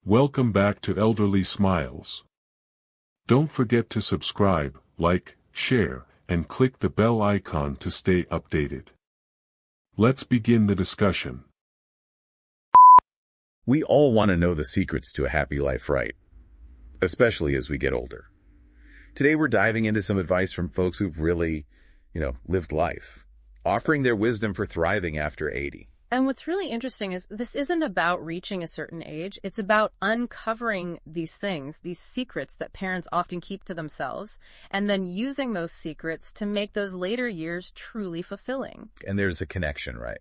Welcome back to Elderly Smiles. Don't forget to subscribe, like, share, and click the bell icon to stay updated. Let's begin the discussion. We all want to know the secrets to a happy life, right? Especially as we get older. Today we're diving into some advice from folks who've really, lived life, offering their wisdom for thriving after 80. And what's really interesting is this isn't about reaching a certain age. It's about uncovering these things, these secrets that parents often keep to themselves, and then using those secrets to make those later years truly fulfilling. And there's a connection, right,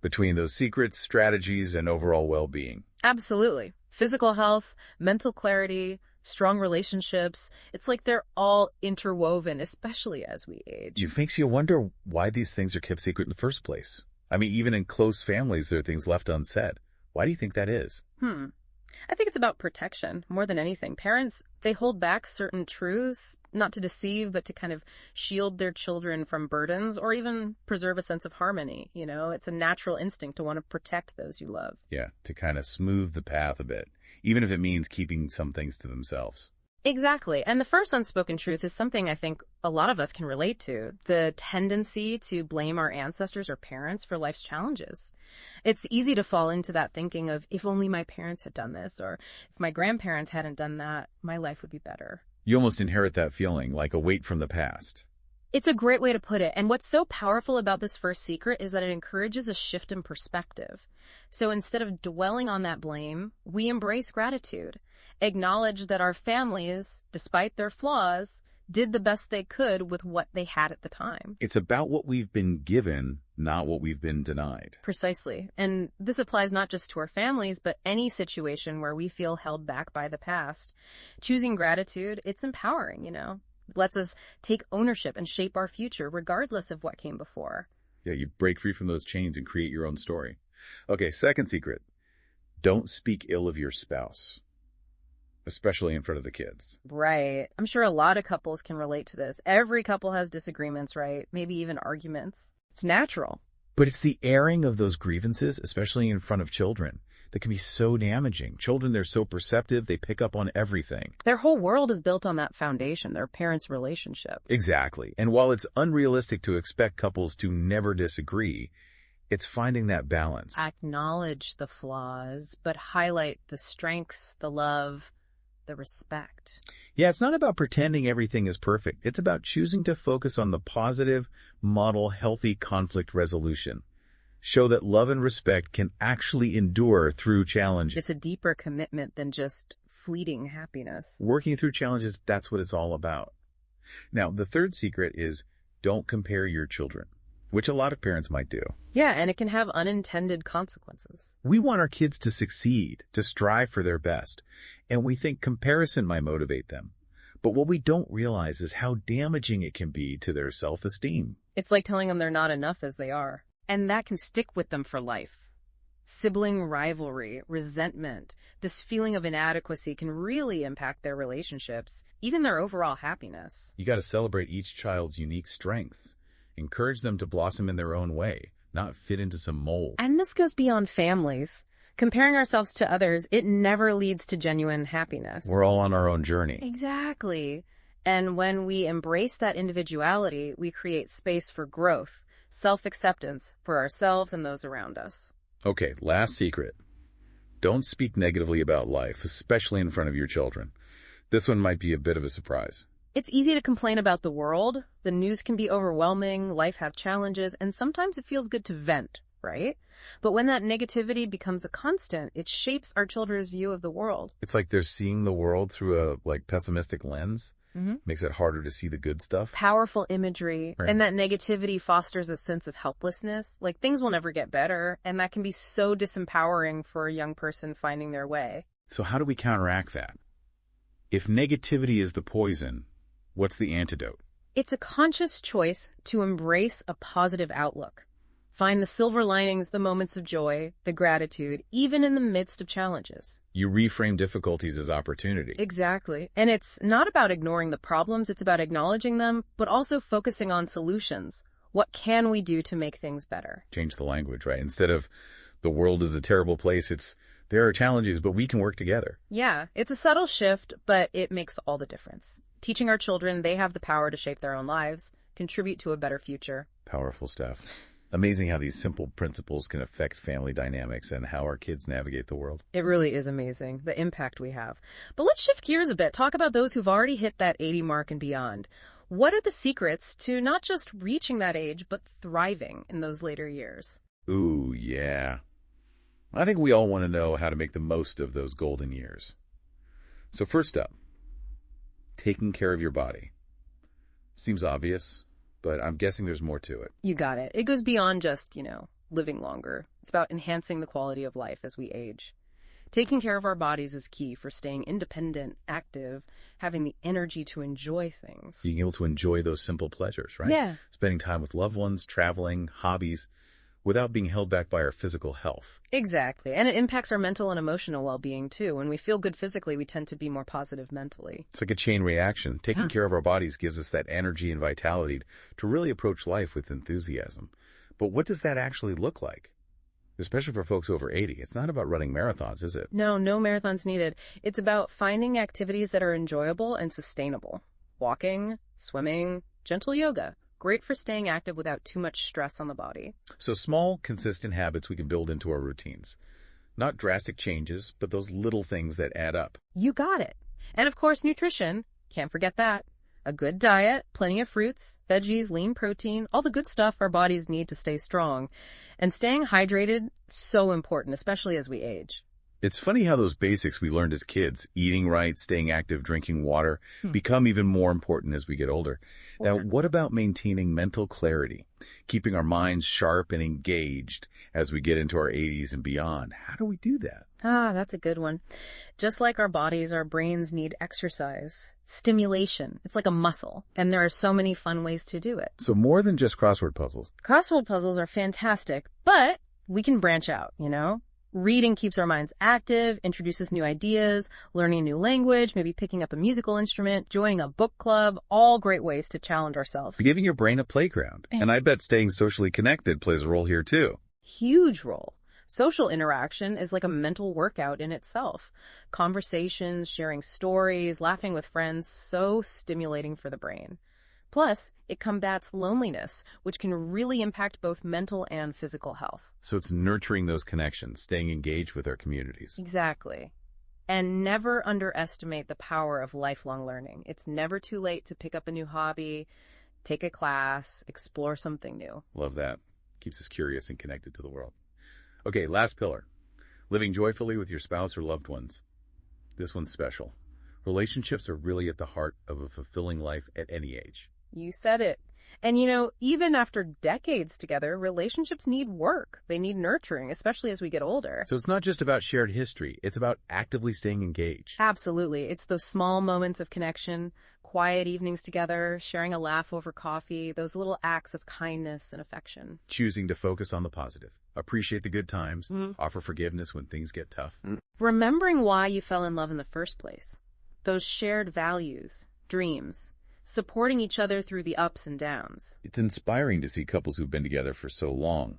between those secrets, strategies, and overall well-being. Absolutely. Physical health, mental clarity, strong relationships. It's like they're all interwoven, especially as we age. It makes you wonder why these things are kept secret in the first place. I mean, even in close families, there are things left unsaid. Why do you think that is? I think it's about protection more than anything. Parents, they hold back certain truths, not to deceive, but to kind of shield their children from burdens or even preserve a sense of harmony. It's a natural instinct to want to protect those you love. Yeah, to kind of smooth the path a bit, even if it means keeping some things to themselves. Exactly. And the first unspoken truth is something I think a lot of us can relate to, the tendency to blame our ancestors or parents for life's challenges. It's easy to fall into that thinking of, if only my parents had done this, or if my grandparents hadn't done that, my life would be better. You almost inherit that feeling, like a weight from the past. It's a great way to put it. And what's so powerful about this first secret is that it encourages a shift in perspective. So instead of dwelling on that blame, we embrace gratitude. Acknowledge that our families, despite their flaws, did the best they could with what they had at the time. It's about what we've been given, not what we've been denied. Precisely. And this applies not just to our families, but any situation where we feel held back by the past. Choosing gratitude, it's empowering, It lets us take ownership and shape our future, regardless of what came before. Yeah, you break free from those chains and create your own story. Okay, second secret. Don't speak ill of your spouse, especially in front of the kids. Right. I'm sure a lot of couples can relate to this. Every couple has disagreements, right? Maybe even arguments. It's natural. But it's the airing of those grievances, especially in front of children, that can be so damaging. Children, they're so perceptive, they pick up on everything. Their whole world is built on that foundation, their parents' relationship. Exactly. And while it's unrealistic to expect couples to never disagree, it's finding that balance. Acknowledge the flaws, but highlight the strengths, the love, the respect. Yeah, it's not about pretending everything is perfect. It's about choosing to focus on the positive, model healthy conflict resolution. Show that love and respect can actually endure through challenges. It's a deeper commitment than just fleeting happiness. Working through challenges, that's what it's all about. Now, the third secret is don't compare your children, which a lot of parents might do. Yeah, and it can have unintended consequences. We want our kids to succeed, to strive for their best, and we think comparison might motivate them. But what we don't realize is how damaging it can be to their self-esteem. It's like telling them they're not enough as they are, and that can stick with them for life. Sibling rivalry, resentment, this feeling of inadequacy can really impact their relationships, even their overall happiness. You got to celebrate each child's unique strengths. Encourage them to blossom in their own way, not fit into some mold. And this goes beyond families. Comparing ourselves to others, it never leads to genuine happiness. We're all on our own journey. Exactly. And when we embrace that individuality, we create space for growth, self-acceptance for ourselves and those around us. Okay, last secret. Don't speak negatively about life, especially in front of your children. This one might be a bit of a surprise. It's easy to complain about the world. The news can be overwhelming, life have challenges, and sometimes it feels good to vent, right? But when that negativity becomes a constant, it shapes our children's view of the world. It's like they're seeing the world through a pessimistic lens. Makes it harder to see the good stuff. Powerful imagery. Right. And that negativity fosters a sense of helplessness. Like things will never get better. And that can be so disempowering for a young person finding their way. So how do we counteract that? If negativity is the poison, what's the antidote? It's a conscious choice to embrace a positive outlook. Find the silver linings, the moments of joy, the gratitude, even in the midst of challenges. You reframe difficulties as opportunity. Exactly. And it's not about ignoring the problems, it's about acknowledging them, but also focusing on solutions. What can we do to make things better? Change the language, right? Instead of the world is a terrible place, it's There are challenges, but we can work together. Yeah, it's a subtle shift, but it makes all the difference. Teaching our children they have the power to shape their own lives, contribute to a better future. Powerful stuff. Amazing how these simple principles can affect family dynamics and how our kids navigate the world. It really is amazing, the impact we have. But let's shift gears a bit, talk about those who've already hit that 80 mark and beyond. What are the secrets to not just reaching that age, but thriving in those later years? Ooh, yeah. I think we all want to know how to make the most of those golden years. So first up, taking care of your body. Seems obvious, but I'm guessing there's more to it. You got it. It goes beyond just, living longer. It's about enhancing the quality of life as we age. Taking care of our bodies is key for staying independent, active, having the energy to enjoy things. Being able to enjoy those simple pleasures, right? Yeah. Spending time with loved ones, traveling, hobbies, without being held back by our physical health. Exactly. And it impacts our mental and emotional well-being, too. When we feel good physically, we tend to be more positive mentally. It's like a chain reaction. Taking care of our bodies gives us that energy and vitality to really approach life with enthusiasm. But what does that actually look like? Especially for folks over 80. It's not about running marathons, is it? No marathons needed. It's about finding activities that are enjoyable and sustainable. Walking, swimming, gentle yoga. Great for staying active without too much stress on the body. So small, consistent habits we can build into our routines. Not drastic changes, but those little things that add up. You got it. And of course, nutrition. Can't forget that. A good diet, plenty of fruits, veggies, lean protein, all the good stuff our bodies need to stay strong. And staying hydrated, so important, especially as we age. It's funny how those basics we learned as kids, eating right, staying active, drinking water, become even more important as we get older. Now, what about maintaining mental clarity, keeping our minds sharp and engaged as we get into our 80s and beyond? How do we do that? That's a good one. Just like our bodies, our brains need exercise, stimulation. It's like a muscle, and there are so many fun ways to do it. So more than just crossword puzzles. Crossword puzzles are fantastic, but we can branch out, Reading keeps our minds active, introduces new ideas, learning a new language, maybe picking up a musical instrument, joining a book club, all great ways to challenge ourselves. Giving your brain a playground. And I bet staying socially connected plays a role here too. Huge role. Social interaction is like a mental workout in itself. Conversations, sharing stories, laughing with friends, so stimulating for the brain. Plus, it combats loneliness, which can really impact both mental and physical health. So it's nurturing those connections, staying engaged with our communities. Exactly. And never underestimate the power of lifelong learning. It's never too late to pick up a new hobby, take a class, explore something new. Love that. Keeps us curious and connected to the world. Okay, last pillar. Living joyfully with your spouse or loved ones. This one's special. Relationships are really at the heart of a fulfilling life at any age. You said it. And even after decades together, relationships need work. They need nurturing, especially as we get older. So it's not just about shared history. It's about actively staying engaged. Absolutely. It's those small moments of connection, quiet evenings together, sharing a laugh over coffee, those little acts of kindness and affection. Choosing to focus on the positive. Appreciate the good times. Offer forgiveness when things get tough. Remembering why you fell in love in the first place. Those shared values, dreams. Supporting each other through the ups and downs. It's inspiring to see couples who've been together for so long.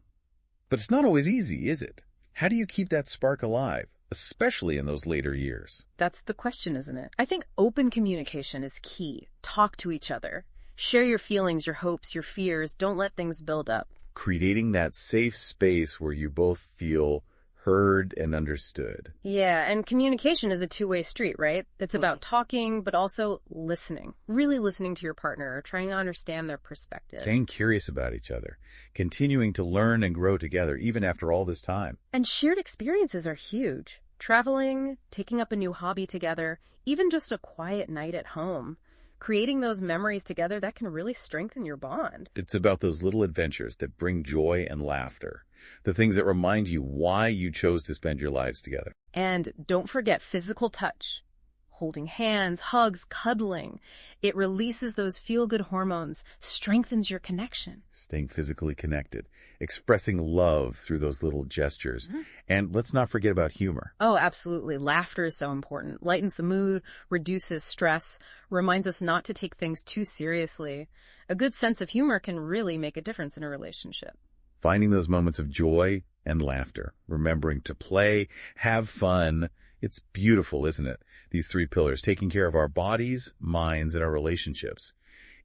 But it's not always easy, is it? How do you keep that spark alive, especially in those later years? That's the question, isn't it? I think open communication is key. Talk to each other. Share your feelings, your hopes, your fears. Don't let things build up. Creating that safe space where you both feel heard and understood. Yeah, and communication is a two-way street, right? It's about talking, but also listening. Really listening to your partner, trying to understand their perspective. Staying curious about each other. Continuing to learn and grow together, even after all this time. And shared experiences are huge. Traveling, taking up a new hobby together, even just a quiet night at home. Creating those memories together, that can really strengthen your bond. It's about those little adventures that bring joy and laughter. The things that remind you why you chose to spend your lives together. And don't forget physical touch. Holding hands, hugs, cuddling. It releases those feel-good hormones, strengthens your connection. Staying physically connected. Expressing love through those little gestures. And let's not forget about humor. Oh, absolutely. Laughter is so important. Lightens the mood, reduces stress, reminds us not to take things too seriously. A good sense of humor can really make a difference in a relationship. Finding those moments of joy and laughter, remembering to play, have fun. It's beautiful, isn't it? These three pillars, taking care of our bodies, minds, and our relationships.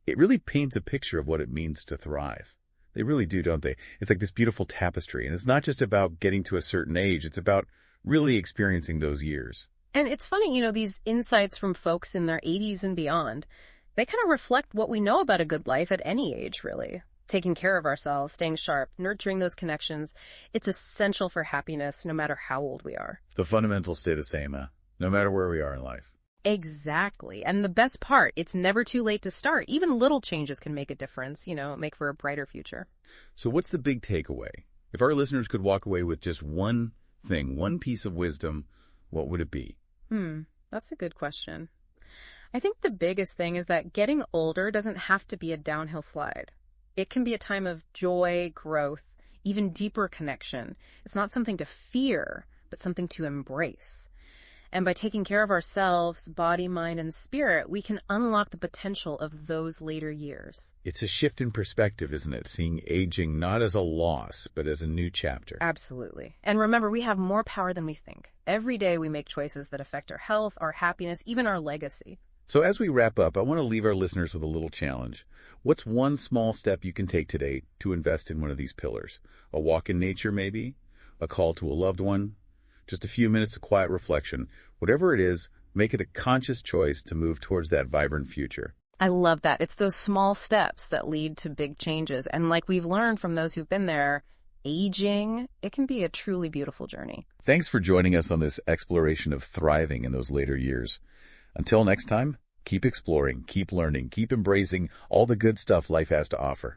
It really paints a picture of what it means to thrive. They really do, don't they? It's like this beautiful tapestry, and it's not just about getting to a certain age. It's about really experiencing those years. And it's funny, these insights from folks in their 80s and beyond, they kind of reflect what we know about a good life at any age, really. Taking care of ourselves, staying sharp, nurturing those connections, it's essential for happiness no matter how old we are. The fundamentals stay the same, no matter where we are in life. Exactly. And the best part, it's never too late to start. Even little changes can make a difference, make for a brighter future. So what's the big takeaway? If our listeners could walk away with just one thing, one piece of wisdom, what would it be? That's a good question. I think the biggest thing is that getting older doesn't have to be a downhill slide. It can be a time of joy, growth, even deeper connection. It's not something to fear, but something to embrace. And by taking care of ourselves, body, mind, and spirit, we can unlock the potential of those later years. It's a shift in perspective, isn't it? Seeing aging not as a loss, but as a new chapter. Absolutely. And remember, we have more power than we think. Every day we make choices that affect our health, our happiness, even our legacy. So as we wrap up, I want to leave our listeners with a little challenge. What's one small step you can take today to invest in one of these pillars? A walk in nature, maybe? A call to a loved one? Just a few minutes of quiet reflection. Whatever it is, make it a conscious choice to move towards that vibrant future. I love that. It's those small steps that lead to big changes. And like we've learned from those who've been there, aging, it can be a truly beautiful journey. Thanks for joining us on this exploration of thriving in those later years. Until next time, keep exploring, keep learning, keep embracing all the good stuff life has to offer.